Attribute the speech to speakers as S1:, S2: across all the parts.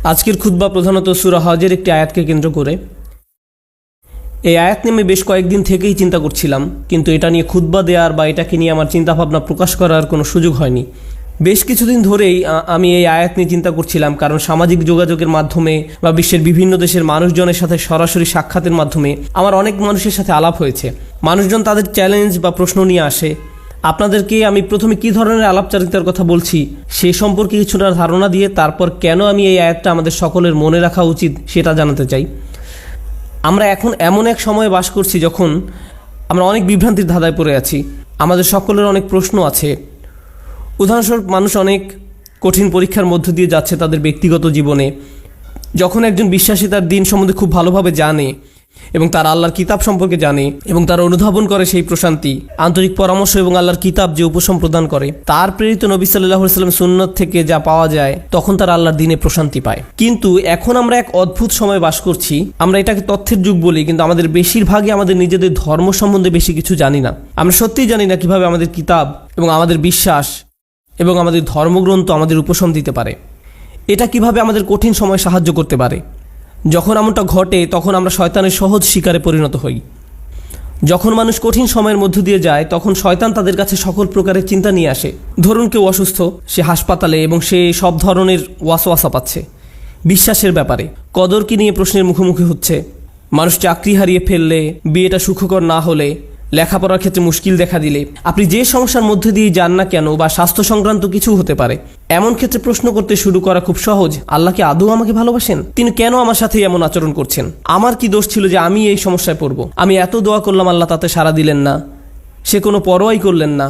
S1: আজকের খুতবা প্রধানত সূরা হজের একটি আয়াতকে কেন্দ্র করে। এই আয়াত নিয়ে আমি বেশ কয়েকদিন থেকেই চিন্তা করছিলাম, কিন্তু এটা নিয়ে খুতবা দেওয়ার বা এটাকে নিয়ে আমার চিন্তাভাবনা প্রকাশ করার কোনো সুযোগ হয়নি। বেশ কিছুদিন ধরেই আমি এই আয়াত নিয়ে চিন্তা করছিলাম, কারণ সামাজিক যোগাযোগের মাধ্যমে বা বিশ্বের বিভিন্ন দেশের মানুষজনের সাথে সরাসরি সাক্ষাতের মাধ্যমে আমার অনেক মানুষের সাথে আলাপ হয়েছে। মানুষজন তাদের চ্যালেঞ্জ বা প্রশ্ন নিয়ে আসে। আপনাদেরকে আমি প্রথমে কী ধরনের আলাপচারিতার কথা বলছি সে সম্পর্কে কিছুটা ধারণা দিয়ে তারপর কেন আমি এই আয়াতটা আমাদের সকলের মনে রাখা উচিত সেটা জানাতে চাই। আমরা এখন এমন এক সময়ে বাস করছি যখন আমরা অনেক বিভ্রান্তির ধাঁধায় পড়ে আছি। আমাদের সকলের অনেক প্রশ্ন আছে। উদাহরণস্বরূপ, মানুষ অনেক কঠিন পরীক্ষার মধ্য দিয়ে যাচ্ছে তাদের ব্যক্তিগত জীবনে। যখন একজন বিশ্বাসী তার দিন সম্বন্ধে খুব ভালোভাবে জানে এবং তার আল্লাহর কিতাব সম্পর্কে জানে এবং তার অনুধাবন করে সেই প্রশান্তি, আন্তরিক পরামর্শ এবং আল্লাহর কিতাব যে উপশম প্রদান করে, তার প্রেরিত নবী সাল্লাল্লাহু আলাইহি ওয়াসাল্লাম সুন্নাত থেকে যা পাওয়া যায়, তখন তার আল্লাহর দিনে প্রশান্তি পায়। কিন্তু এখন আমরা এক অদ্ভুত সময় বাস করছি। আমরা এটাকে তথ্যের যুগ বলি, কিন্তু আমাদের বেশিরভাগই আমাদের নিজেদের ধর্ম সম্বন্ধে বেশি কিছু জানি না। আমরা সত্যিই জানি না কিভাবে আমাদের কিতাব এবং আমাদের বিশ্বাস এবং আমাদের ধর্মগ্রন্থ আমাদের উপশম দিতে পারে। এটা কিভাবে আমাদের কঠিন সময় সাহায্য করতে পারে। যখন এমনটা ঘটে তখন আমরা শয়তানের সহজ শিকারে পরিণত হই। যখন মানুষ কঠিন সময়ের মধ্য দিয়ে যায় তখন শয়তান তাদের কাছে সকল প্রকারের চিন্তা নিয়ে আসে। ধরুন কেউ অসুস্থ, সে হাসপাতালে এবং সে সব ধরনের ওয়াসওয়াসা পাচ্ছে বিশ্বাসের ব্যাপারে। কদরকে নিয়ে প্রশ্নের মুখোমুখি হচ্ছে। মানুষ চাকরি হারিয়ে ফেললে, বিয়েটা সুখকর না হলে, লেখাপড়ার ক্ষেত্রে মুশকিল দেখা দিলে, আপনি যে সমস্যার মধ্যে দিয়ে যান না কেন, বা স্বাস্থ্য সংক্রান্ত কিছু হতে পারে, এমন ক্ষেত্রে প্রশ্ন করতে শুরু করা খুব সহজ। আল্লাহ কি আদৌ আমাকে ভালোবাসেন? তিনি কেন আমার সাথে এমন আচরণ করছেন? আমার কি দোষ ছিল যে আমি এই সমস্যায় পড়ব? আমি এত দোয়া করলাম, আল্লাহ তাতে সাড়া দিলেন না, সে কোনো পরোয়াই করলেন না।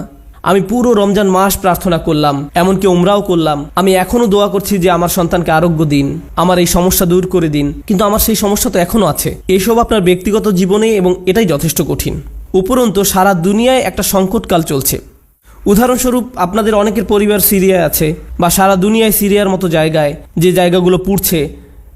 S1: আমি পুরো রমজান মাস প্রার্থনা করলাম, এমনকি উমরাও করলাম। আমি এখনও দোয়া করছি যে আমার সন্তানকে আরোগ্য দিন, আমার এই সমস্যা দূর করে দিন, কিন্তু আমার সেই সমস্যা তো এখনও আছে। এসব আপনার ব্যক্তিগত জীবনে, এবং এটাই যথেষ্ট কঠিন। উপরন্তু সারা দুনিয়ায় একটা সংকটকাল চলছে। উদাহরণস্বরূপ, আপনাদের অনেকের পরিবার সিরিয়ায় আছে, বা সারা দুনিয়ায় সিরিয়ার মতো জায়গায়, যে জায়গাগুলো পুড়ছে,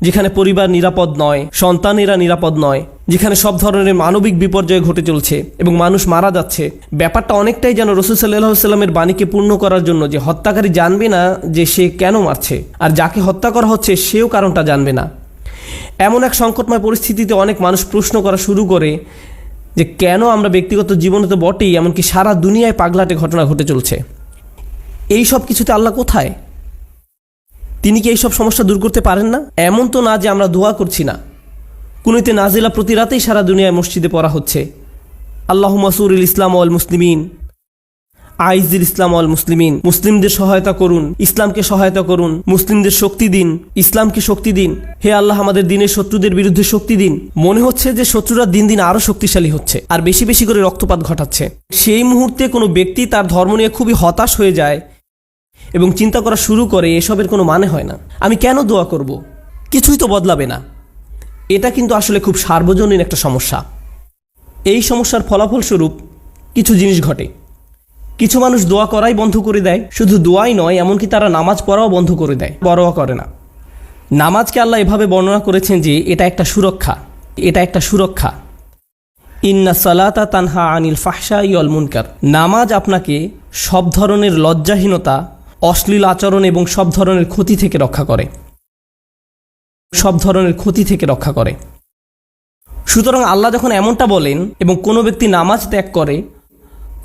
S1: যেখানে পরিবার নিরাপদ নয়, সন্তানেরা নিরাপদ নয়, যেখানে সব ধরনের মানবিক বিপর্যয় ঘটে চলছে এবং মানুষ মারা যাচ্ছে। ব্যাপারটা অনেকটাই যেন রাসূল সাল্লাল্লাহু আলাইহি ওয়াসাল্লামের বাণীকে পূর্ণ করার জন্য, যে হত্যাকারী জানবে না যে সে কেন মারছে, আর যাকে হত্যা করা হচ্ছে সেও কারণটা জানবে না। এমন এক সংকটময় পরিস্থিতিতে অনেক মানুষ প্রশ্ন করা শুরু করে যে কেন আমরা ব্যক্তিগত জীবনে তো বটেই, এমনকি সারা দুনিয়ায় পাগলাটে ঘটনা ঘটে চলছে। এই সব কিছুতে আল্লাহ কোথায়? তিনি কি এইসব সমস্যা দূর করতে পারেন না? এমন তো না যে আমরা দোয়া করছি না। কুনুতে নাজিলা প্রতি রাতেই সারা দুনিয়ায় মসজিদে পড়া হচ্ছে। আল্লাহুম্মা সুরিল ইসলাম ওয়াল মুসলিমিন, আইজিল ইসলাম ওয়াল মুসলিমিন। মুসলিমদের সহায়তা করুন, ইসলামকে সহায়তা করুন, মুসলিমদের শক্তি দিন, ইসলামকে শক্তি দিন। হে আল্লাহ, আমাদের দিনের শত্রুদের বিরুদ্ধে শক্তি দিন। মনে হচ্ছে যে শত্রুরা দিন দিন আরও শক্তিশালী হচ্ছে আর বেশি বেশি করে রক্তপাত ঘটাচ্ছে। সেই মুহূর্তে কোনো ব্যক্তি তার ধর্ম নিয়ে খুবই হতাশ হয়ে যায় এবং চিন্তা করা শুরু করে এসবের কোনো মানে হয় না, আমি কেন দোয়া করব, কিছুই তো বদলাবে না। এটা কিন্তু আসলে খুব সার্বজনীন একটা সমস্যা। এই সমস্যার ফলাফলস্বরূপ কিছু জিনিস ঘটে। কিছু মানুষ দোয়া করাই বন্ধ করে দেয়। শুধু দোয়াই নয়, এমনকি তারা নামাজ পড়াও বন্ধ করে দেয়, পরোয়া করে না। নামাজকে আল্লাহ এভাবে বর্ণনা করেছেন যে এটা একটা সুরক্ষা, এটা একটা সুরক্ষা। ইন্না সালাতা তানহা আনিল ফাহশাই ওয়াল মুনকার। নামাজ আপনাকে সব ধরনের লজ্জাহীনতা, অশ্লীল আচরণ এবং সব ধরনের ক্ষতি থেকে রক্ষা করে, সব ধরনের ক্ষতি থেকে রক্ষা করে। সুতরাং আল্লাহ যখন এমনটা বলেন এবং কোনো ব্যক্তি নামাজ ত্যাগ করে,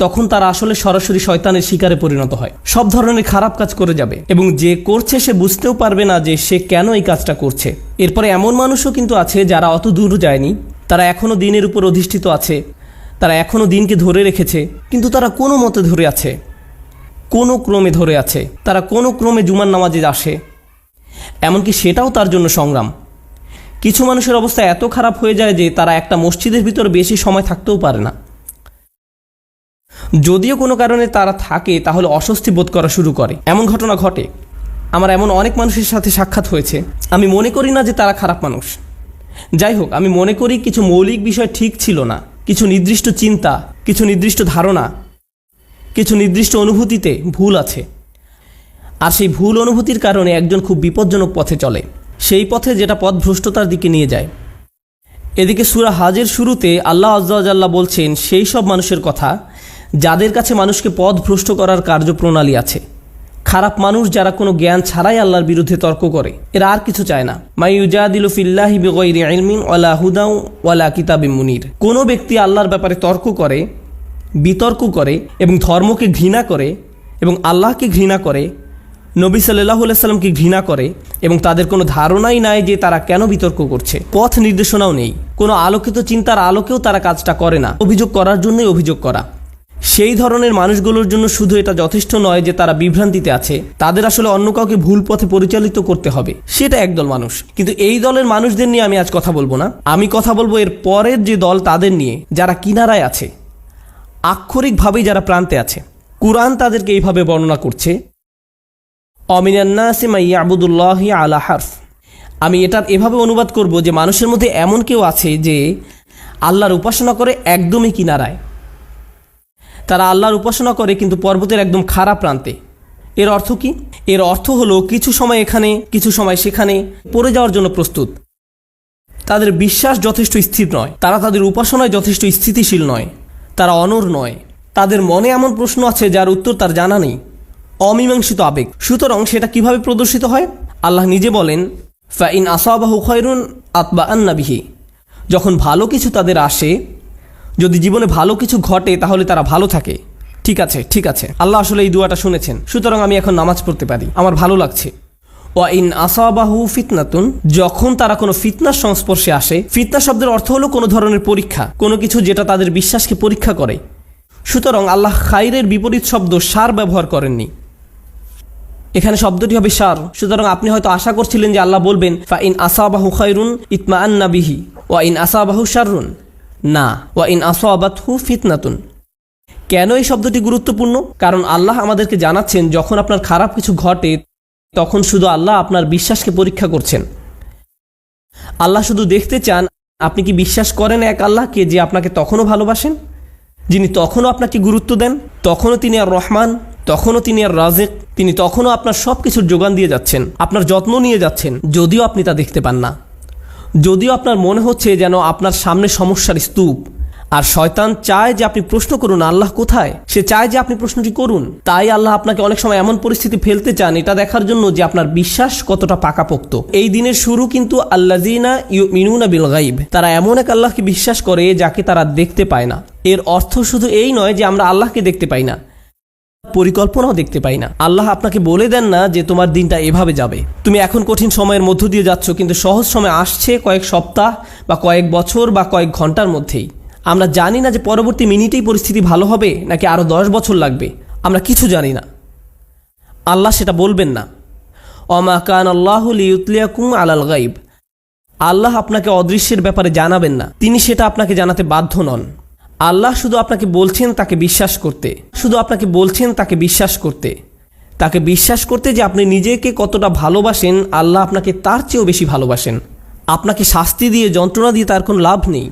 S1: তখন তারা আসলে সরাসরি শয়তানের শিকারে পরিণত হয়, সব ধরনের খারাপ কাজ করে যাবে এবং যে করছে সে বুঝতেও পারবে না যে সে কেন এই কাজটা করছে। এরপরে এমন মানুষও কিন্তু আছে যারা অত দূর যায়নি, তারা এখনও দিনের উপর অধিষ্ঠিত আছে, তারা এখনও দিনকে ধরে রেখেছে, কিন্তু তারা কোনো মতে ধরে আছে, কোনো ক্রমে ধরে আছে, তারা কোনো ক্রমে জুমার নামাজে আসে, এমনকি সেটাও তার জন্য সংগ্রাম। কিছু মানুষের অবস্থা এত খারাপ হয়ে যায় যে তারা একটা মসজিদের ভিতর বেশি সময় থাকতেও পারে না। যদিও কোনো কারণে তারা থাকে, তাহলে অস্বস্তি বোধ করা শুরু করে। এমন ঘটনা ঘটে। আমার এমন অনেক মানুষের সাথে সাক্ষাৎ হয়েছে। আমি মনে করি না যে তারা খারাপ মানুষ। যাই হোক, আমি মনে করি কিছু মৌলিক বিষয় ঠিক ছিল না, কিছু নির্দিষ্ট চিন্তা, কিছু নির্দিষ্ট ধারণা, কিছু নির্দিষ্ট অনুভূতিতে ভুল আছে। আর সেই ভুল অনুভূতির কারণে একজন খুব বিপজ্জনক পথে চলে, সেই পথে যেটা পথভ্রষ্টতার দিকে নিয়ে যায়। এদিকে সূরা হজের শুরুতে আল্লাহ আযজা ওয়া জাল্লা বলছেন সেই সব মানুষের কথা যাদের কাছে মানুষকে পথভ্রষ্ট করার কার্যপ্রণালী আছে, খারাপ মানুষ যারা কোনো জ্ঞান ছাড়াই আল্লাহর বিরুদ্ধে তর্ক করে, এরা আর কিছু চায় না। মাই ইউজাদিলু ফিল্লাহি বিগাইরি ইলমিন ওয়ালা হুদাও ওয়ালা কিতাবিম মুনির। কোনো ব্যক্তি আল্লাহর ব্যাপারে তর্ক করে, বিতর্ক করে এবং ধর্মকে ঘৃণা করে এবং আল্লাহকে ঘৃণা করে, নবী সাল্লাল্লাহু আলাইহি সাল্লামকে ঘৃণা করে এবং তাদের কোনো ধারণাই নাই যে তারা কেন বিতর্ক করছে, পথ নির্দেশনাও নেই, কোনো আলোকিত চিন্তার আলোকেও তারা কাজটা করে না, অভিযোগ করার জন্যই অভিযোগ করা। সেই ধরনের মানুষগুলোর জন্য শুধু এটা যথেষ্ট নয় যে তারা বিভ্রান্তিতে আছে, তাদের আসলে অন্য কাউকে ভুল পথে পরিচালিত করতে হবে। সেটা একদল মানুষ। কিন্তু এই দলের মানুষদের নিয়ে আমি আজ কথা বলবো না। আমি কথা বলবো এর পরের যে দল, তাদের নিয়ে, যারা কিনারায় আছে, আক্ষরিকভাবেই যারা প্রান্তে আছে। কুরআন তাদেরকে এইভাবে বর্ণনা করছে, অমিনান নাসি মান ইয়াবুদুল্লাহি আলা হারফ। আমি এটার এভাবে অনুবাদ করব যে মানুষের মধ্যে এমন কেউ আছে যে আল্লাহর উপাসনা করে একদমই কিনারায়। তারা আল্লাহর উপাসনা করে কিন্তু পর্বতের একদম খারাপ প্রান্তে। এর অর্থ কি? এর অর্থ হলো কিছু সময় এখানে, কিছু সময় সেখানে পড়ে যাওয়ার জন্য প্রস্তুত। তাদের বিশ্বাস যথেষ্ট স্থির নয়, তারা তাদের উপাসনায় যথেষ্ট স্থিতিশীল নয়, তারা অনড় নয়, তাদের মনে এমন প্রশ্ন আছে যার উত্তর তার জানা নেই, অমীমাংসিত আবেগ। সুতরাং সেটা কিভাবে প্রদর্শিত হয়? আল্লাহ নিজে বলেন, ফাইন আসাবাহু খায়রুন আতবাআন্না বিহি। যখন ভালো কিছু তাদের আসে, যদি জীবনে ভালো কিছু ঘটে, তাহলে তারা ভালো থাকে। ঠিক আছে, ঠিক আছে, আল্লাহ আসলে এই দুয়াটা শুনেছেন, সুতরাং আমি এখন নামাজ পড়তে পারি, আমার ভালো লাগছে। ওয়া ইন আসাবাহু ফিতনাতুন, যখন তারা কোনো ফিতনার সংস্পর্শে আসে। ফিতনা শব্দের অর্থ হলো কোনো ধরনের পরীক্ষা, কোনো কিছু যেটা তাদের বিশ্বাসকে পরীক্ষা করে। সুতরাং আল্লাহ খাইরের বিপরীত শব্দ শার ব্যবহার করেননি, এখানে শব্দটি হবে শার। সুতরাং আপনি হয়তো আশা করছিলেন যে আল্লাহ বলবেন ফা ইন আসাবাহু খায়রুন ইতমাআন্না বিহি ওয়া ইন আসাবাহু শাররুন। না, ওয়া ইন আসাবাতহু ফিতনাতুন। কেন এই শব্দটি গুরুত্বপূর্ণ? কারণ আল্লাহ আমাদেরকে জানাচ্ছেন, যখন আপনার খারাপ কিছু ঘটে, তখন শুধু আল্লাহ আপনার বিশ্বাসকে পরীক্ষা করছেন। আল্লাহ শুধু দেখতে চান আপনি কি বিশ্বাস করেন এক আল্লাহকে, যে আপনাকে তখনও ভালোবাসেন, যিনি তখনও আপনাকে গুরুত্ব দেন, তখনও তিনি আর রহমান, তখনও তিনি আর রাজেক, তিনি তখনও আপনার সব কিছুর যোগান দিয়ে যাচ্ছেন, আপনার যত্ন নিয়ে যাচ্ছেন, যদিও আপনি তা দেখতে পান না, যদিও আপনার মনে হচ্ছে যেন আপনার সামনে সমস্যার স্তূপ। আর শয়তান চায় যে আপনি প্রশ্ন করুন আল্লাহ কোথায়, সে চায় যে আপনি প্রশ্নটি করুন। তাই আল্লাহ আপনাকে অনেক সময় এমন পরিস্থিতি ফেলতে চান, এটা দেখার জন্য যে আপনার বিশ্বাস কতটা পাকাপোক্ত। এই দিনের শুরু কিন্তু আল্লাযিনা ইউমিনুনা বিল গায়ব, তারা এমন এক আল্লাহকে বিশ্বাস করে যাকে তারা দেখতে পায় না। এর অর্থ শুধু এই নয় যে আমরা আল্লাহকে দেখতে পাই না, পরিকল্পনাও দেখতে পাই না। আল্লাহ আপনাকে বলে দেন না যে তোমার দিনটা এভাবে যাবে, তুমি এখন কঠিন সময়ের মধ্য দিয়ে যাচ্ছ, কিন্তু সহজ সময় আসছে কয়েক সপ্তাহ বা কয়েক বছর বা কয়েক ঘন্টার মধ্যেই। আমরা জানি না যে পরবর্তী মিনিটেই পরিস্থিতি ভালো হবে নাকি আরও 10 বছর লাগবে, আমরা কিছু জানি না। আল্লাহ সেটা বলবেন না। ওমা কান আল্লাহু লিইউতলিয়াকুম আলাল গায়ব, আল্লাহ আপনাকে অদৃশ্যের ব্যাপারে জানাবেন না, তিনি সেটা আপনাকে জানাতে বাধ্য নন। আল্লাহ শুধু আপনাকে বলছেন তাকে বিশ্বাস করতে, শুধু আপনাকে বলছেন তাকে বিশ্বাস করতে, তাকে বিশ্বাস করতে যে আপনি নিজেকে কতটা ভালোবাসেন, আল্লাহ আপনাকে তার চেয়েও বেশি ভালোবাসেন। আপনাকে শাস্তি দিয়ে, যন্ত্রণা দিয়ে তার কোনো লাভ নেই,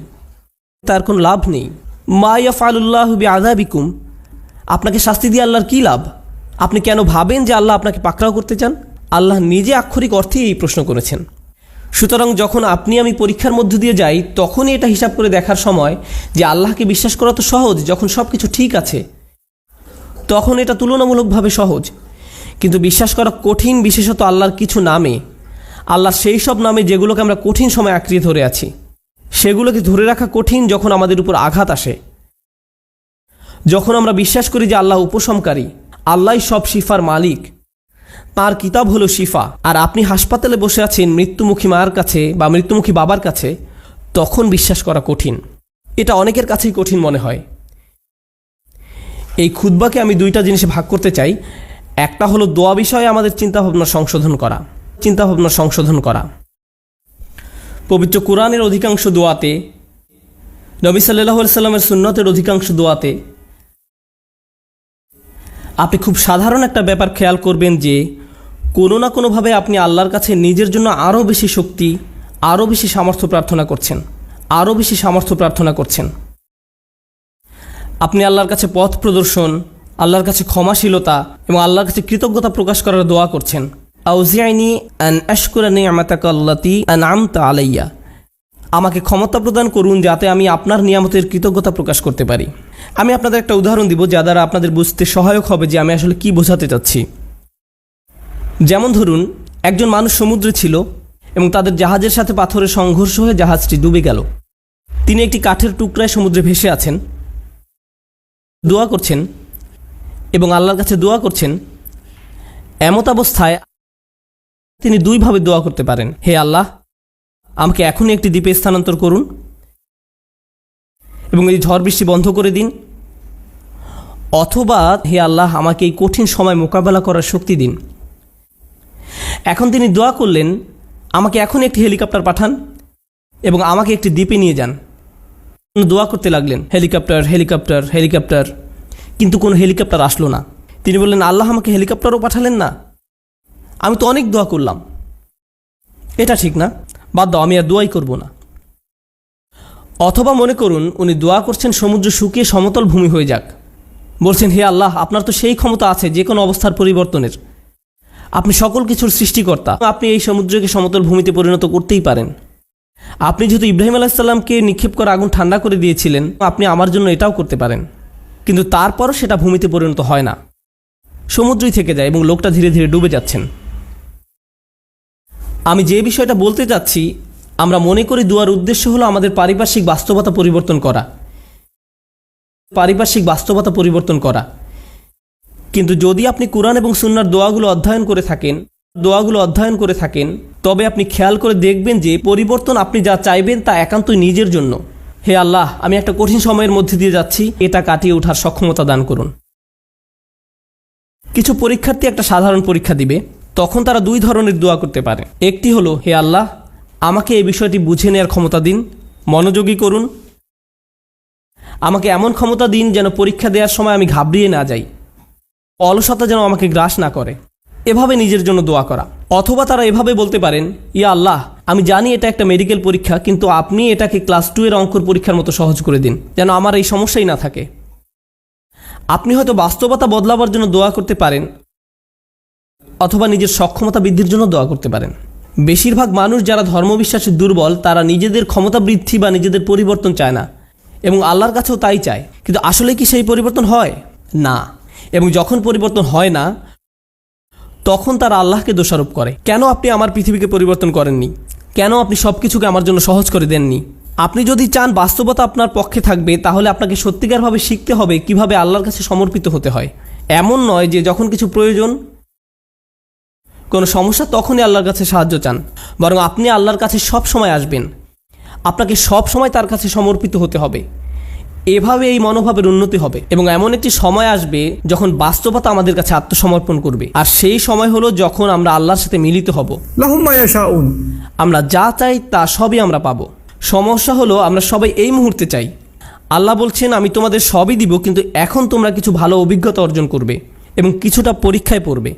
S1: তার কোনো লাভ নেই। মা ইয়াফআলুল্লাহু বিআযাবিকুম, আপনাকে শাস্তি দিয়ে আল্লাহর কী লাভ? আপনি কেন ভাবেন যে আল্লাহ আপনাকে পাকড়াও করতে চান? আল্লাহ নিজে আক্ষরিক অর্থেই এই প্রশ্ন করেছেন। সুতরাং যখন আপনি আমি পরীক্ষার মধ্য দিয়ে যাই, তখনই এটা হিসাব করে দেখার সময় যে আল্লাহকে বিশ্বাস করা তো সহজ, যখন সব কিছু ঠিক আছে তখন এটা তুলনামূলকভাবে সহজ। কিন্তু বিশ্বাস করা কঠিন, বিশেষত আল্লাহর কিছু নামে, আল্লাহর সেই সব নামে যেগুলোকে আমরা কঠিন সময় আঁকড়িয়ে ধরে আছি, সেগুলোকে ধরে রাখা কঠিন যখন আমাদের উপর আঘাত আসে। যখন আমরা বিশ্বাস করি যে আল্লাহ উপশমকারী, আল্লাহই সব শিফার মালিক, তার কিতাব হলো শিফা, আর আপনি হাসপাতালে বসে আছেন মৃত্যুমুখী মার কাছে বা মৃত্যুমুখী বাবার কাছে, তখন বিশ্বাস করা কঠিন। এটা অনেকের কাছেই কঠিন মনে হয়। এই খুতবাকে আমি 2টা জিনিসে ভাগ করতে চাই। একটা হলো দোয়া বিষয়ে আমাদের চিন্তাভাবনা সংশোধন করা। পবিত্র কুরআনের অধিকাংশ দোয়াতে, নবী সাল্লাল্লাহু আলাইহি সাল্লামের সুন্নতের অধিকাংশ দোয়াতে আপনি খুব সাধারণ একটা ব্যাপার খেয়াল করবেন যে কোনো না কোনোভাবে আপনি আল্লাহর কাছে নিজের জন্য আরও বেশি শক্তি, আরও বেশি সামর্থ্য প্রার্থনা করছেন। আপনি আল্লাহর কাছে পথ প্রদর্শন, আল্লাহর কাছে ক্ষমাশীলতা এবং আল্লাহর কাছে কৃতজ্ঞতা প্রকাশ করার দোয়া করছেন। আউজিআনি আন আশকুরা নি'মাতাকা আল্লাতী আন'আমতা আলাইয়া, আমাকে ক্ষমতা প্রদান করুন যাতে আমি আপনার নিয়ামতের কৃতজ্ঞতা প্রকাশ করতে পারি। আমি আপনাদের একটা উদাহরণ দিব যা দ্বারা আপনাদের বুঝতে সহায়ক হবে যে আমি আসলে কি বোঝাতে চাচ্ছি। যেমন ধরুন, একজন মানুষ সমুদ্রে ছিল এবং তাদের জাহাজের সাথে পাথরের সংঘর্ষ হয়ে জাহাজটি ডুবে গেল। তিনি একটি কাঠের টুকরায় সমুদ্রে ভেসে আছেন, দোয়া করছেন এবং আল্লাহর কাছে দোয়া করছেন। এমত অবস্থায় তিনি দুইভাবে দোয়া করতে পারেন: হে আল্লাহ, আমাকে এখনই একটি দ্বীপে স্থানান্তর করুন এবং এই ঝড় বৃষ্টি বন্ধ করে দিন, অথবা হে আল্লাহ, আমাকে এই কঠিন সময় মোকাবেলা করার শক্তি দিন। এখন তিনি দোয়া করলেন, আমাকে এখন একটি হেলিকপ্টার পাঠান এবং আমাকে একটি দ্বীপে নিয়ে যান। দোয়া করতে লাগলেন, হেলিকপ্টার হেলিকপ্টার হেলিকপ্টার, কিন্তু কোনো হেলিকপ্টার আসলো না। তিনি বললেন, আল্লাহ, আমাকে হেলিকপ্টারও পাঠালেন না, আমি তো অনেক দোয়া করলাম, এটা ঠিক না, বাদ দাও, আমি আর দোয়াই করব না। অথবা মনে করুন উনি দোয়া করছেন সমুদ্র শুকিয়ে সমতল ভূমি হয়ে যাক, বলছেন, হে আল্লাহ, আপনার তো সেই ক্ষমতা আছে যে কোনো অবস্থার পরিবর্তনের, আপনি সকল কিছুর সৃষ্টিকর্তা, আপনি এই সমুদ্রকে সমতল ভূমিতে পরিণত করতেই পারেন। আপনি যেহেতু ইব্রাহিম আলাইসাল্লামকে নিক্ষেপ করে আগুন ঠান্ডা করে দিয়েছিলেন, আপনি আমার জন্য এটাও করতে পারেন। কিন্তু তারপরও সেটা ভূমিতে পরিণত হয় না, সমুদ্রই থেকে যায় এবং লোকটা ধীরে ধীরে ডুবে যাচ্ছেন। আমি যে বিষয়টা বলতে যাচ্ছি, আমরা মনে করি দোয়ার উদ্দেশ্য হলো আমাদের পারিপার্শ্বিক বাস্তবতা পরিবর্তন করা। কিন্তু যদি আপনি কুরআন এবং সুন্নাহর দোয়াগুলো অধ্যয়ন করে থাকেন, তবে আপনি খেয়াল করে দেখবেন যে পরিবর্তন আপনি যা চাইবেন তা একান্তই নিজের জন্য। হে আল্লাহ, আমি একটা কঠিন সময়ের মধ্যে দিয়ে যাচ্ছি, এটা কাটিয়ে ওঠার সক্ষমতা দান করুন। কিছু পরীক্ষার্থী একটা সাধারণ পরীক্ষা দিবে, তখন তারা দুই ধরনের দোয়া করতে পারে। একটি হলো, হে আল্লাহ, আমাকে এই বিষয়টি বুঝে নেওয়ার ক্ষমতা দিন, মনোযোগী করুন, আমাকে এমন ক্ষমতা দিন যেন পরীক্ষা দেওয়ার সময় আমি ঘাবড়িয়ে না যাই, অলসতা যেন আমাকে গ্রাস না করে, এভাবে নিজের জন্য দোয়া করা। অথবা তারা এভাবে বলতে পারেন, ইয়া আল্লাহ, আমি জানি এটা একটা মেডিকেল পরীক্ষা, কিন্তু আপনি এটাকে ক্লাস 2 এর অঙ্কর পরীক্ষার মতো সহজ করে দিন, যেন আমার এই সমস্যাই না থাকে। আপনি হয়তো বাস্তবতা বদলাবার জন্য দোয়া করতে পারেন, অথবা নিজের সক্ষমতা বৃদ্ধির জন্য দোয়া করতে পারেন। বেশিরভাগ মানুষ যারা ধর্মবিশ্বাসে দুর্বল, তারা নিজেদের ক্ষমতা বৃদ্ধি বা নিজেদের পরিবর্তন চায় না, এবং আল্লাহর কাছেও তাই চায়। কিন্তু আসলে কি সেই পরিবর্তন হয় না? এবং যখন পরিবর্তন হয় না, তখন তারা আল্লাহকে দোষারোপ করে, কেন আপনি আমার পৃথিবীকে পরিবর্তন করেননি, কেন আপনি সব কিছুকে আমার জন্য সহজ করে দেননি। আপনি যদি চান বাস্তবতা আপনার পক্ষে থাকবে, তাহলে আপনাকে সত্যিকারভাবে শিখতে হবে কিভাবে আল্লাহর কাছে সমর্পিত হতে হয়। এমন নয় যে যখন কিছু প্রয়োজন, কোনো সমস্যা, তখনই আল্লাহর কাছে সাহায্য চান, বরং আপনি আল্লাহর কাছে সব সময় আসবেন, আপনাকে সব সময় তার কাছে সমর্পিত হতে হবে। এভাবে এই মনোভাবের উন্নতি হবে এবং এমন একটি সময় আসবে যখন বাস্তবতা আমাদের কাছে আত্মসমর্পণ করবে, আর সেই সময় হলো যখন আমরা আল্লাহর সাথে মিলিত হব। আমরা যা চাই তা সবই আমরা পাবো। সমস্যা হলো আমরা সবাই এই মুহূর্তে চাই। আল্লাহ বলছেন, আমি তোমাদের সবই দিব, কিন্তু এখন তোমরা কিছু ভালো অভিজ্ঞতা অর্জন করবে এবং কিছুটা পরীক্ষায় পড়বে।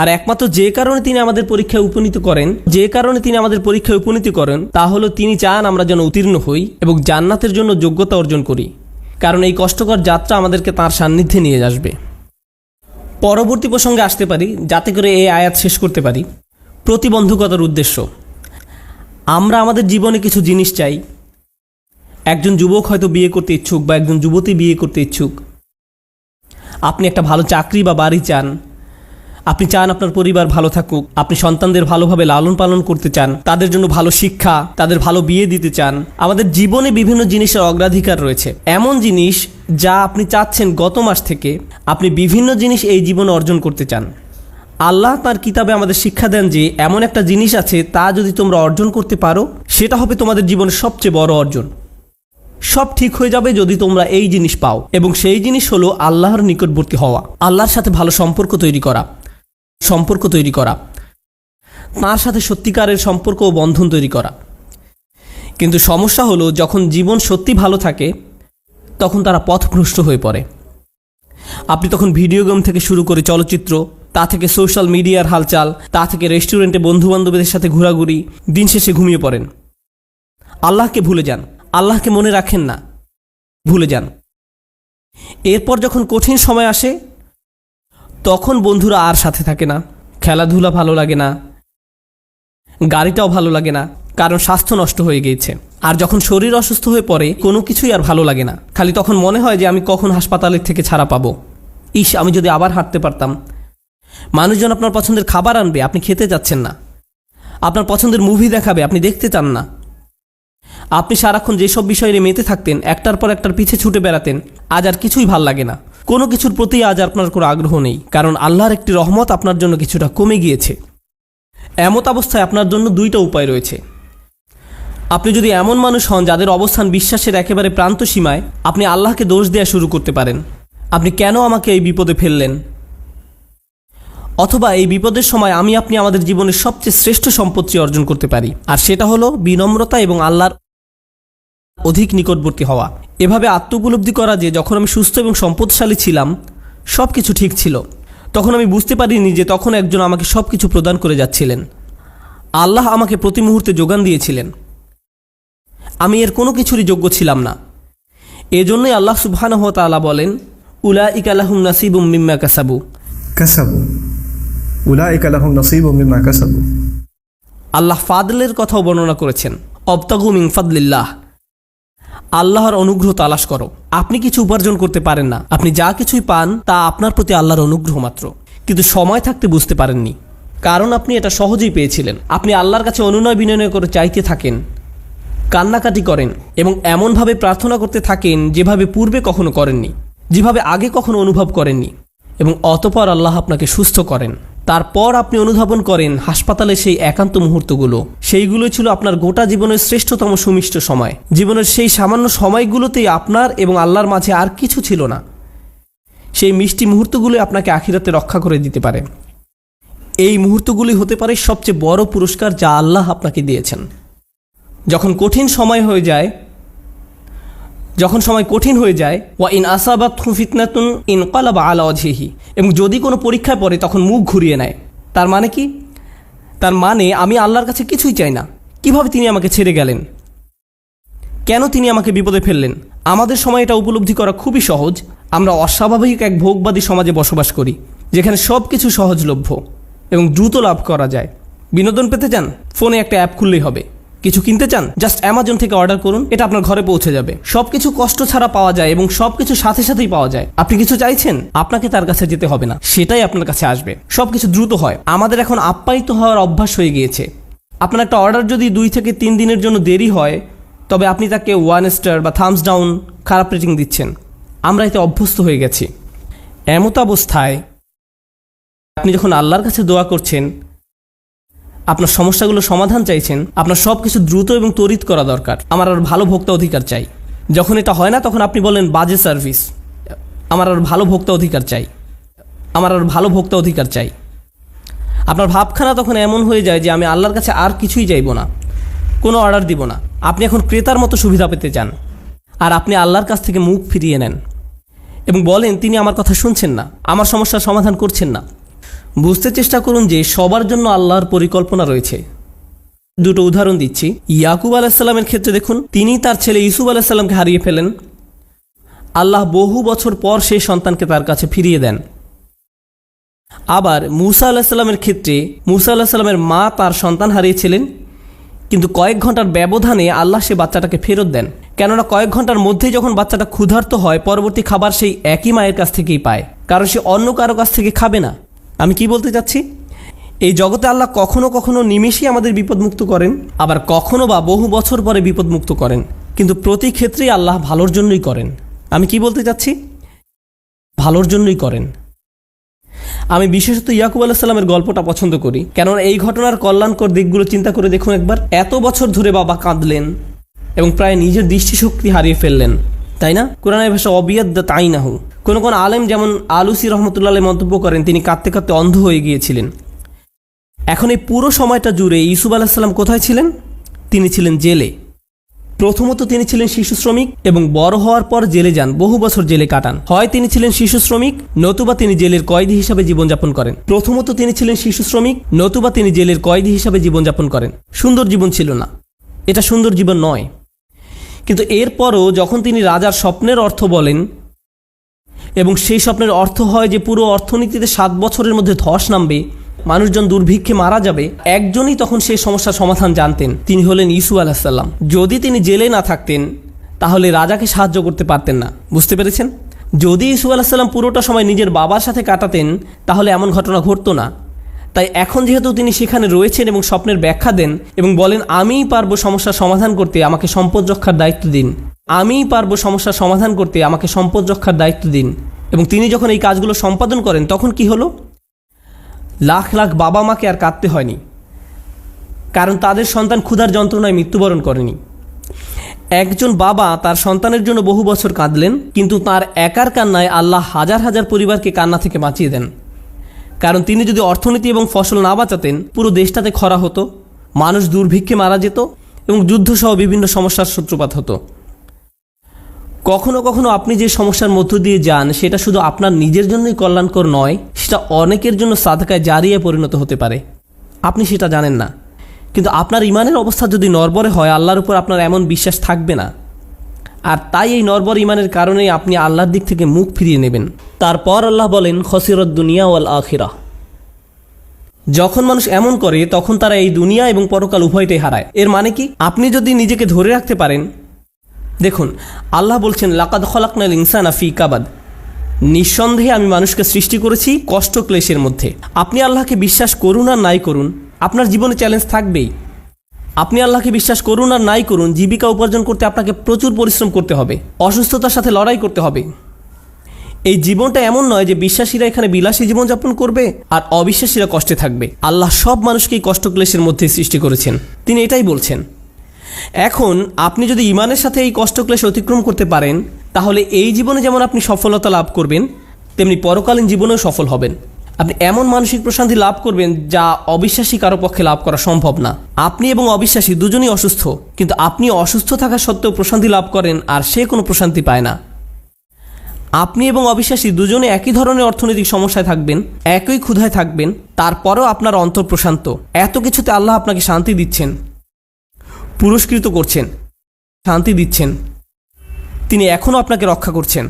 S1: আর একমাত্র যে কারণে তিনি আমাদের পরীক্ষায় উপনীত করেন তা হলো তিনি চান আমরা যেন উত্তীর্ণ হই এবং জান্নাতের জন্য যোগ্যতা অর্জন করি, কারণ এই কষ্টকর যাত্রা আমাদেরকে তার সান্নিধ্যে নিয়ে আসবে। পরবর্তী প্রসঙ্গে আসতে পারি, যাতে করে এই আয়াত শেষ করতে পারি। প্রতিবন্ধকতার উদ্দেশ্য। আমরা আমাদের জীবনে কিছু জিনিস চাই। একজন যুবক হয়তো বিয়ে করতে ইচ্ছুক বা একজন যুবতী বিয়ে করতে ইচ্ছুক। আপনি একটা ভালো চাকরি বা বাড়ি চান, আপনি চান আপনার পরিবার ভালো থাকুক, আপনি সন্তানদের ভালোভাবে লালন পালন করতে চান, তাদের জন্য ভালো শিক্ষা, তাদের ভালো বিয়ে দিতে চান। আমাদের জীবনে বিভিন্ন জিনিসের অগ্রাধিকার রয়েছে, এমন জিনিস যা আপনি চাচ্ছেন গত মাস থেকে। আপনি বিভিন্ন জিনিস এই জীবনে অর্জন করতে চান। আল্লাহ তার কিতাবে আমাদের শিক্ষা দেন যে এমন একটা জিনিস আছে, তা যদি তোমরা অর্জন করতে পারো, সেটা হবে তোমাদের জীবনের সবচেয়ে বড় অর্জন। সব ঠিক হয়ে যাবে যদি তোমরা এই জিনিস পাও, এবং সেই জিনিস হলো আল্লাহর নিকটবর্তী হওয়া, আল্লাহর সাথে ভালো সম্পর্ক তৈরি করা, তাঁর সাথে সত্যিকারের সম্পর্ক ও বন্ধন তৈরি করা। কিন্তু সমস্যা হলো যখন জীবন সত্যি ভালো থাকে, তখন তারা পথভ্রষ্ট হয়ে পড়ে। আপনি তখন ভিডিও গেম থেকে শুরু করে চলচ্চিত্র, তা থেকে সোশ্যাল মিডিয়ার হালচাল, তা থেকে রেস্টুরেন্টে বন্ধুবান্ধবদের সাথে ঘোরাঘুরি, দিন শেষে ঘুমিয়ে পড়েন। আল্লাহকে ভুলে যান, আল্লাহকে মনে রাখেন না, ভুলে যান। এরপর যখন কঠিন সময় আসে, তখন বন্ধুরা আর সাথে থাকে না, খেলাধুলা ভালো লাগে না, গাড়িটাও ভালো লাগে না, কারণ স্বাস্থ্য নষ্ট হয়ে গিয়েছে। আর যখন শরীর অসুস্থ হয়ে পড়ে, কোনো কিছুই আর ভালো লাগে না, খালি তখন মনে হয় যে আমি কখন হাসপাতালের থেকে ছাড়া পাবো। আমি যদি আবার হাঁটতে পারতাম, মানুষজন আপনার পছন্দের খাবার আনবে, আপনি খেতে যাচ্ছেন না। আপনার পছন্দের মুভি দেখাবে, আপনি দেখতে চান না। আপনি সারাক্ষণ যেসব বিষয়ে মেতে থাকতেন, একটার পর একটার পিছে ছুটে বেড়াতেন, আজ আর কিছুই ভাল লাগে না। কোনো কিছুর প্রতি আজ আপনার কোনো আগ্রহ নেই, কারণ আল্লাহর একটি রহমত আপনার জন্য কিছুটা কমে গিয়েছে। এমত অবস্থায় আপনার জন্য দুইটা উপায় রয়েছে। আপনি যদি এমন মানুষ হন যাদের অবস্থান বিশ্বাসের একেবারে প্রান্ত সীমায়, আপনি আল্লাহকে দোষ দেওয়া শুরু করতে পারেন, আপনি কেন আমাকে এই বিপদে ফেললেন। অথবা এই বিপদের সময় আপনি আমাদের জীবনের সবচেয়ে শ্রেষ্ঠ সম্পত্তি অর্জন করতে পারি, আর সেটা হলো বিনম্রতা এবং আল্লাহর অধিক নিকটবর্তী হওয়া। এভাবে আত্ম-উপলব্ধি করা যে যখন আমি সুস্থ এবং সম্পদশালী ছিলাম, সব কিছু ঠিক ছিল, তখন আমি বুঝতে পারিনি যে তখন একজন আমাকে সব কিছু প্রদান করে যাচ্ছিলেন। আল্লাহ আমাকে প্রতি মুহূর্তে যোগান দিয়েছিলেন। আমি এর কোনো কিছুরই যোগ্য ছিলাম না। এজন্যই আল্লাহ সুবহানাহু ওয়া তাআলা বলেন, উলাইকা লাহুম নাসিবুম মিম্মা কাসাবু।
S2: উলাইকা লাহুম নাসিবুম মিম্মা কাসাবু।
S1: আল্লাহ ফাদলের কথাও বর্ণনা করেছেন, অবতাগু মিন ফাদলিল্লাহ। আল্লাহর অনুগ্রহ তালাশ করো। আপনি কিছু উপার্জন করতে পারেন না, আপনি যা কিছুই পান তা আপনার প্রতি আল্লাহর অনুগ্রহ মাত্র। কিন্তু সময় থাকতে বুঝতে পারেননি, কারণ আপনি এটা সহজেই পেয়েছিলেন। আপনি আল্লাহর কাছে অনুনয় বিনয় করে চাইতে থাকেন, কান্নাকাটি করেন এবং এমনভাবে প্রার্থনা করতে থাকেন যেভাবে পূর্বে কখনো করেননি, যেভাবে আগে কখনো অনুভব করেননি, এবং অতঃপর আল্লাহ আপনাকে সুস্থ করেন। তারপর আপনি অনুধাবন করেন হাসপাতালে সেই একান্ত মুহূর্তগুলো, সেইগুলো ছিল আপনার গোটা জীবনের শ্রেষ্ঠতম সুমিষ্ট সময়। জীবনের সেই সামান্য সময়গুলোতেই আপনার এবং আল্লাহর মাঝে আর কিছু ছিল না। সেই মিষ্টি মুহূর্তগুলো আপনাকে আখিরাতে রক্ষা করে দিতে পারে। এই মুহূর্তগুলি হতে পারে সবচেয়ে বড় পুরস্কার যা আল্লাহ আপনাকে দিয়েছেন। যখন সময় কঠিন হয়ে যায়, ওয়া ইন আসাবাতহু ফিতনাতুন ইনকালাবা আলা ওয়াজহিহি, এবং যদি কোনো পরীক্ষায় পড়ে তখন মুখ ঘুরিয়ে নেয়। তার মানে কি? তার মানে আমি আল্লাহর কাছে কিছুই চাই না। কিভাবে তিনি আমাকে ছেড়ে গেলেন? কেন তিনি আমাকে বিপদে ফেললেন? আমাদের সময় এটা উপলব্ধি করা খুবই সহজ। আমরা অস্বাভাবিক এক ভোগবাদী সমাজে বসবাস করি, যেখানে সব কিছু সহজলভ্য এবং দ্রুত লাভ করা যায়। বিনোদন পেতে চান? ফোনে একটা অ্যাপ খুললেই হবে। কিছু কিনতে চান? জাস্ট অ্যামাজন থেকে অর্ডার করুন, এটা আপনার ঘরে পৌঁছে যাবে। সবকিছু কষ্ট ছাড়া পাওয়া যায় এবং সবকিছু সাথে সাথেই পাওয়া যায়। আপনি কিছু চাইছেন, আপনাকে তার কাছে যেতে হবে না, সেটাই আপনার কাছে আসবে। সবকিছু দ্রুত হয়। আমাদের এখন আপ্যায়িত হওয়ার অভ্যাস হয়ে গিয়েছে। আপনার একটা অর্ডার যদি 2 থেকে 3 দিনের জন্য দেরি হয়, তবে আপনি তাকে 1 স্টার বা থামস ডাউন খারাপ রেটিং দিচ্ছেন। আমরা এতে অভ্যস্ত হয়ে গেছি। এমত অবস্থায় আপনি যখন আল্লাহর কাছে দোয়া করছেন, আপনার সমস্যাগুলো সমাধান চাইছেন, আপনার সব কিছু দ্রুত এবং ত্বরিত করা দরকার। আমার আর ভালো ভোক্তা অধিকার চাই। যখন এটা হয় না, তখন আপনি বলেন বাজে সার্ভিস। আমার আর ভালো ভোক্তা অধিকার চাই, আমার আর ভালো ভোক্তা অধিকার চাই। আপনার ভাবখানা তখন এমন হয়ে যায় যে আমি আল্লাহর কাছে আর কিছুই চাইব না, কোনো অর্ডার দিব না। আপনি এখন ক্রেতার মতো সুবিধা পেতে চান, আর আপনি আল্লাহর কাছ থেকে মুখ ফিরিয়ে নেন এবং বলেন তিনি আমার কথা শুনছেন না, আমার সমস্যার সমাধান করছেন না। বুঝতে চেষ্টা করুন যে সবার জন্য আল্লাহর পরিকল্পনা রয়েছে। দুটো উদাহরণ দিচ্ছি। ইয়াকুব আলাইসাল্লামের ক্ষেত্রে দেখুন, তিনি তার ছেলে ইউসুফ আলাইসাল্লামকে হারিয়ে ফেলেন। আল্লাহ বহু বছর পর সেই সন্তানকে তার কাছে ফিরিয়ে দেন। আবার মুসা আলাইসাল্লামের ক্ষেত্রে মুসা আলাইসাল্লামের মা তার সন্তান হারিয়েছিলেন, কিন্তু কয়েক ঘন্টার ব্যবধানে আল্লাহ সে বাচ্চাটাকে ফেরত দেন। কেননা কয়েক ঘন্টার মধ্যেই যখন বাচ্চাটা ক্ষুধার্ত হয়, পরবর্তী খাবার সেই একই মায়ের কাছ থেকেই পায়, কারণ সে অন্য কারো কাছ থেকে খাবে না। আমি কি বলতে চাচ্ছি? এই জগতে আল্লাহ কখনো কখনো নিমেষেই আমাদের বিপদমুক্ত করেন, আবার কখনো বা বহু বছর পরে বিপদমুক্ত করেন, কিন্তু প্রতি ক্ষেত্রেই আল্লাহ ভালোর জন্যই করেন। আমি কি বলতে চাচ্ছি? ভালোর জন্যই করেন। আমি বিশেষত ইয়াকুব আলাইসাল্লামের গল্পটা পছন্দ করি, কেননা এই ঘটনার কল্যাণকর দিকগুলো চিন্তা করে দেখুন একবার। এত বছর ধরে বাবা কাঁদলেন এবং প্রায় নিজের দৃষ্টিশক্তি হারিয়ে ফেললেন, তাই না? কোরআনের ভাষা অবিয়াদ্দা তাই না হু। কোন আলেম যেমন আলুসি রহমতুল্লাহ মন্তব্য করেন তিনি কাঁদতে কাঁদতে অন্ধ হয়ে গিয়েছিলেন। এখন এই পুরো সময়টা জুড়ে ইউসুফ আলাইসাল্লাম কোথায় ছিলেন? তিনি ছিলেন জেলে। প্রথমত তিনি ছিলেন শিশু শ্রমিক এবং বড় হওয়ার পর জেলে যান, বহু বছর জেলে কাটান। হয় তিনি ছিলেন শিশু শ্রমিক, নতুবা তিনি জেলের কয়েদি হিসাবে জীবনযাপন করেন। প্রথমত তিনি ছিলেন শিশু শ্রমিক, নতুবা তিনি জেলের কয়েদি হিসাবে জীবনযাপন করেন। সুন্দর জীবন ছিল না, এটা সুন্দর জীবন নয়। কিন্তু এরপরও যখন তিনি রাজার স্বপ্নের অর্থ বলেন এবং সেই স্বপ্নের অর্থ হয় যে পুরো অর্থনীতিতে 7 বছরের মধ্যে ধস নামবে, মানুষজন দুর্ভিক্ষে মারা যাবে, একজনই তখন সেই সমস্যার সমাধান জানতেন, তিনি হলেন ইউসুফ আলাইসাল্লাম। যদি তিনি জেলে না থাকতেন তাহলে রাজাকে সাহায্য করতে পারতেন না। বুঝতে পেরেছেন? যদি ইউসুফ আলাইহিস সালাম পুরোটা সময় নিজের বাবার সাথে কাটাতেন তাহলে এমন ঘটনা ঘটতো না। তাই এখন যেহেতু তিনি সেখানে রয়েছেন এবং স্বপ্নের ব্যাখ্যা দেন এবং বলেন আমিই পারবো সমস্যার সমাধান করতে, আমাকে সম্পদ রক্ষার দায়িত্ব দিন, আমিই পারবো সমস্যার সমাধান করতে, আমাকে সম্পদ রক্ষার দায়িত্ব দিন, এবং তিনি যখন এই কাজগুলো সম্পাদন করেন তখন কি হলো? লাখ লাখ বাবা মাকে আর কাঁদতে হয়নি, কারণ তাদের সন্তান ক্ষুধার যন্ত্রণায় মৃত্যুবরণ করেনি। একজন বাবা তার সন্তানের জন্য বহু বছর কাঁদলেন, কিন্তু তার একার কান্নায় আল্লাহ হাজার হাজার পরিবারকে কান্না থেকে বাঁচিয়ে দেন। কারণ তিনি যদি অর্থনীতি এবং ফসল না বাঁচাতেন পুরো দেশটাতে খরা হতো, মানুষ দুর্ভিক্ষে মারা যেত এবং যুদ্ধসহ বিভিন্ন সমস্যার সূত্রপাত হতো। কখনো কখনো আপনি যে সমস্যার মধ্য দিয়ে যান সেটা শুধু আপনার নিজের জন্যই কল্যাণকর নয়, সেটা অনেকের জন্য সাদকায় জারিয়ে পরিণত হতে পারে। আপনি সেটা জানেন না, কিন্তু আপনার ইমানের অবস্থা যদি নড়বড়ে হয় আল্লাহর উপর আপনার এমন বিশ্বাস থাকবে না, আর তাই এই নড়বড়ে ইমানের কারণেই আপনি আল্লাহর দিক থেকে মুখ ফিরিয়ে নেবেন। তারপর আল্লাহ বলেন খসিরত দুনিয়া ওয়াল আখিরা। যখন মানুষ এমন করে তখন তারা এই দুনিয়া এবং পরকাল উভয়টাই হারায়। এর মানে কি? আপনি যদি নিজেকে ধরে রাখতে পারেন, দেখুন আল্লাহ বলছেন লাকাদ খলাকনাল ইনসানা ফি কাবাদ, নিঃসন্দেহে আমি মানুষকে সৃষ্টি করেছি কষ্ট ক্লেশের মধ্যে। আপনি আল্লাহকে বিশ্বাস করুন আর নাই করুন, আপনার জীবনে চ্যালেঞ্জ থাকবেই। আপনি আল্লাহকে বিশ্বাস করুন আর নাই করুন, জীবিকা উপার্জন করতে আপনাকে প্রচুর পরিশ্রম করতে হবে, অসুস্থতার সাথে লড়াই করতে হবে। এই জীবনটা এমন নয় যে বিশ্বাসীরা এখানে বিলাসী জীবনযাপন করবে আর অবিশ্বাসীরা কষ্টে থাকবে। আল্লাহ সব মানুষকেই কষ্ট ক্লেশের মধ্যে সৃষ্টি করেছেন, তিনি এটাই বলছেন। এখন আপনি যদি ইমানের সাথে এই কষ্ট ক্লেশ অতিক্রম করতে পারেন তাহলে এই জীবনে যেমন আপনি সফলতা লাভ করবেন তেমনি পরকালীন জীবনেও সফল হবেন। আপনি এমন মানসিক প্রশান্তি লাভ করবেন যা অবিশ্বাসী কারো পক্ষে লাভ করা সম্ভব না। আপনি এবং অবিশ্বাসী দুজনই অসুস্থ, কিন্তু আপনি অসুস্থ থাকা সত্ত্বেও প্রশান্তি লাভ করেন আর সে কোনো প্রশান্তি পায় না। আপনি এবং অবিশ্বাসী দুজনে একই ধরনের অর্থনৈতিক সমস্যায় থাকবেন, একই ক্ষুধায় থাকবেন, তারপরেও আপনার অন্তর প্রশান্ত। এত কিছুতে আল্লাহ আপনাকে শান্তি দিচ্ছেন, পুরস্কৃত করছেন, শান্তি দিচ্ছেন, তিনি এখনও আপনাকে রক্ষা করছেন।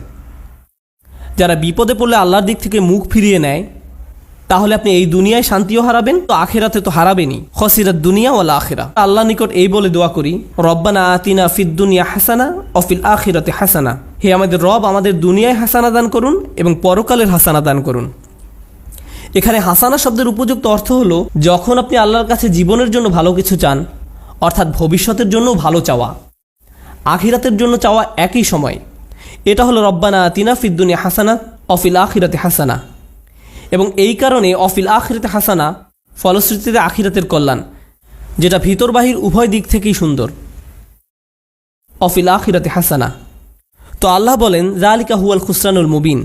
S1: যারা বিপদে পড়লে আল্লাহর দিক থেকে মুখ ফিরিয়ে নেয় তাহলে আপনি এই দুনিয়ায় শান্তিও হারাবেন, তো আখেরাতে তো হারাবেনই। খসিরাত দুনিয়া ওয়াল আখিরা। আল্লাহ নিকট এই বলে দোয়া করি, রব্বানা আতিনা ফিদ দুনিয়া হাসানা ওয়া ফিল আখিরাতি হাসানা। হে আমাদের রব, আমাদের দুনিয়ায় হাসানা দান করুন এবং পরকালের হাসানা দান করুন। এখানে হাসানা শব্দের উপযুক্ত অর্থ হলো যখন আপনি আল্লাহর কাছে জীবনের জন্য ভালো কিছু চান, অর্থাৎ ভবিষ্যতের জন্য ভালো চাওয়া, আখিরাতের জন্য চাওয়া একই সময়। এটা হলো রব্বানা আতিনা ফিদ দুনিয়া হাসানা ওয়া ফিল আখিরাতি হাসানা। এবং এই কারণে অফিল আখিরাতে হাসানা, ফলশ্রুতিতে আখিরাতের কল্যাণ, যেটা ভিতর বাহির উভয় দিক থেকেই সুন্দর। অফিল আখিরাতে হাসানা। তো আল্লাহ বলেন যালিকা হুয়াল খুসরানুল মুবিন,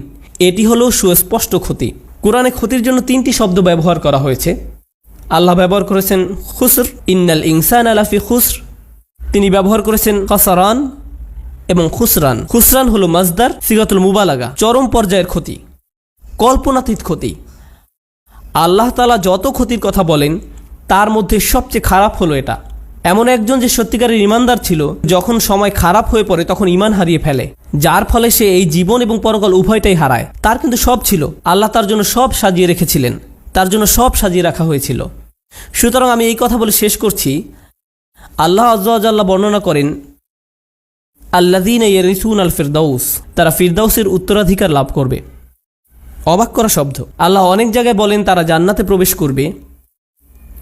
S1: এটি হলো সুস্পষ্ট ক্ষতি। কোরআনে ক্ষতির জন্য 3টি শব্দ ব্যবহার করা হয়েছে। আল্লাহ ব্যবহার করেছেন খুসর, ইন্নাল ইনসানা লাফি খুসর। তিনি ব্যবহার করেছেন খসরান এবং খুসরান। খুসরান হলো মাজদার সিগাতুল মুবালাগা, চরম পর্যায়ের ক্ষতি, কল্পনাতীত ক্ষতি। আল্লাহ তাআলা যত ক্ষতির কথা বলেন তার মধ্যে সবচেয়ে খারাপ হলো এটা। এমন একজন যে সত্যিকারের ইমানদার ছিল, যখন সময় খারাপ হয়ে পড়ে তখন ইমান হারিয়ে ফেলে, যার ফলে সে এই জীবন এবং পরকাল উভয়টাই হারায়। তার কিন্তু সব ছিল, আল্লাহ তার জন্য সব সাজিয়ে রেখেছিলেন, তার জন্য সব সাজিয়ে রাখা হয়েছিল। সুতরাং আমি এই কথা বলে শেষ করছি, আল্লাহ আযজা ওয়া জাল্লা বর্ণনা করেন আল্লাযীনা ইয়ারিসুনাল ফিরদাউস, তারা ফিরদাউসের উত্তরাধিকার লাভ করবে। অবাক করা শব্দ। আল্লাহ অনেক জায়গায় বলেন তারা জান্নাতে প্রবেশ করবে,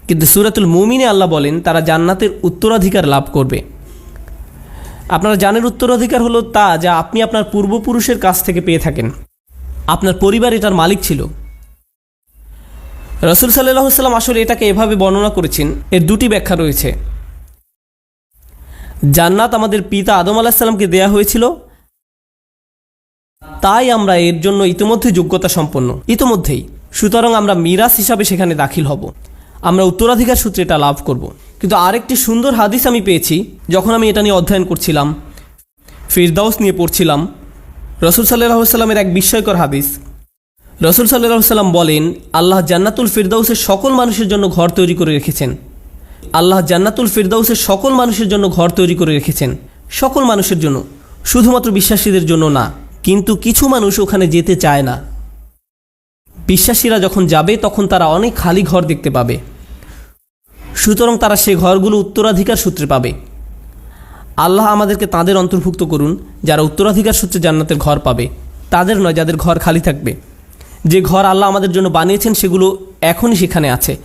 S1: কিন্তু সূরাতুল মুমিনে আল্লাহ বলেন তারা জান্নাতের উত্তরাধিকার লাভ করবে। আপনারা জানেন উত্তরাধিকার হলো তা যা আপনি আপনার পূর্বপুরুষের কাছ থেকে পেয়ে থাকেন। আপনার পরিবার এটার মালিক ছিল। রাসূল সাল্লাল্লাহু আলাইহি ওয়াসাল্লাম আসলে এটাকে এভাবে বর্ণনা করেছেন, এর 2টি ব্যাখ্যা রয়েছে। জান্নাত আমাদের পিতা আদম আলাইহিস সালামকে দেয়া হয়েছিল, তাই আমরা এর জন্য ইতিমধ্যে যোগ্যতা সম্পন্ন, ইতিমধ্যেই। সুতরাং আমরা মিরাস হিসাবে সেখানে দাখিল হব, আমরা উত্তরাধিকার সূত্রে এটা লাভ করব। কিন্তু আরেকটি সুন্দর হাদিস আমি পেয়েছি যখন আমি এটা নিয়ে অধ্যয়ন করছিলাম, ফিরদাউস নিয়ে পড়ছিলাম। রাসূল সাল্লাল্লাহু আলাইহি ওয়াসাল্লামের এক বিস্ময়কর হাদিস। রাসূল সাল্লাল্লাহু আলাইহি ওয়াসাল্লাম বলেন আল্লাহ জান্নাতুল ফিরদাউসের সকল মানুষের জন্য ঘর তৈরি করে রেখেছেন। আল্লাহ জান্নাতুল ফিরদাউসের সকল মানুষের জন্য ঘর তৈরি করে রেখেছেন, সকল মানুষের জন্য, শুধুমাত্র বিশ্বাসীদের জন্য না। কিন্তু কিছু মানুষ ওখানে যেতে চায় না। বিশ্বাসীরা যখন যাবে তখন তারা অনেক খালি ঘর দেখতে পাবে, সুতরাং তারা সে ঘরগুলো উত্তরাধিকার সূত্রে পাবে। আল্লাহ আমাদেরকে তাদের অন্তর্ভুক্ত করুন যারা উত্তরাধিকার সূত্রে জান্নাতের ঘর পাবে। তাদের নয় যাদের ঘর খালি থাকবে। যে ঘর আল্লাহ আমাদের জন্য বানিয়েছেন সেগুলো এখনই সেখানে আছে।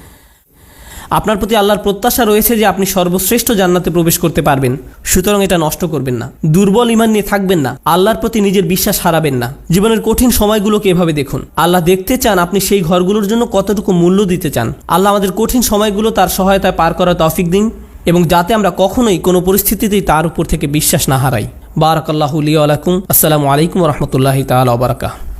S1: আপনার প্রতি আল্লাহর প্রত্যাশা রয়েছে যে আপনি সর্বশ্রেষ্ঠ জান্নাতে প্রবেশ করতে পারবেন, সুতরাং এটা নষ্ট করবেন না। দুর্বল ঈমান নিয়ে থাকবেন না, আল্লাহর প্রতি নিজের বিশ্বাস হারাবেন না। জীবনের কঠিন সময়গুলোকে এভাবে দেখুন। আল্লাহ দেখতে চান আপনি সেই ঘরগুলোর জন্য কতটুকু মূল্য দিতে চান। আল্লাহ আমাদের কঠিন সময়গুলো তার সহায়তায় পার করার তৌফিক দিন, এবং যাতে আমরা কখনোই কোনো পরিস্থিতিতেই তার উপর থেকে বিশ্বাস না হারাই। বারাকাল্লাহু লি ওয়া লাকুম। আসসালামু আলাইকুম ওয়া রাহমাতুল্লাহি তাআলা ওয়া বারাকাতুহু।